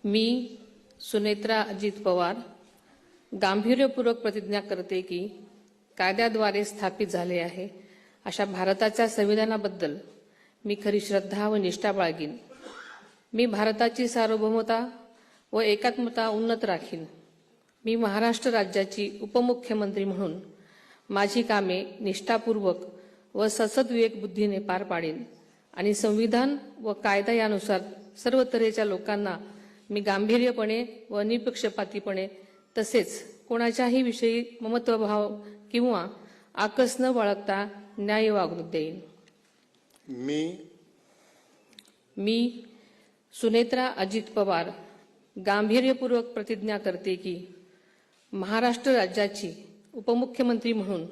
मी सुनेत्रा अजित पवार गांभीर्यपूर्वक प्रतिज्ञा करते की कायद्याद्वारे स्थापित झाले आहे अशा भारताच्या संविधानाबद्दल मी खरी श्रद्धा व निष्ठा बाळगीन। मी भारताची सार्वभौमता व एकात्मता उन्नत राखीन। मी महाराष्ट्र राज्याची उपमुख्यमंत्री म्हणून माझी कामे निष्ठापूर्वक व सद्विवेक बुद्धीने पार पाडीन आणि संविधान व कायदा यानुसार सर्व तऱ्हेच्या लोकांना मी गांभीर्यपणे व निपक्षपातीपणे तसेच कोणाच्याही विषयी ममत्वभाव किंवा आकस न बाळगता न्याय वागणूक देईन। मी सुनेत्रा अजित पवार गांभीर्यपूर्वक प्रतिज्ञा करते की महाराष्ट्र राज्याची उपमुख्यमंत्री म्हणून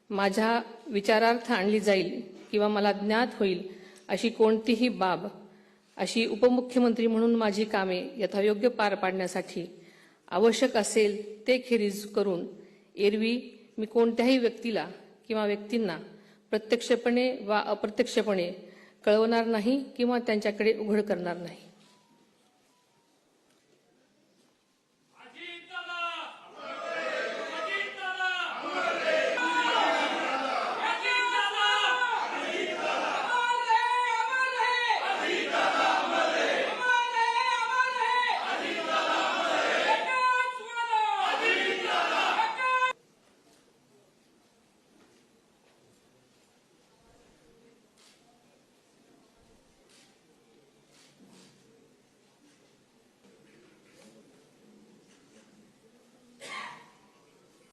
माझ्या विचारार्थ आणली जाईल किंवा मला ज्ञात होईल अशी कोणतीही बाब अशी उपमुख्यमंत्री म्हणून माझी कामे यथायोग्य पार पाडण्यासाठी आवश्यक असेल ते खेरीज करून एरवी मी कोणत्याही व्यक्तीला किंवा व्यक्तींना प्रत्यक्षपणे वा अप्रत्यक्षपणे कळवणार नाही किंवा त्यांच्याकडे उघड करणार नाही।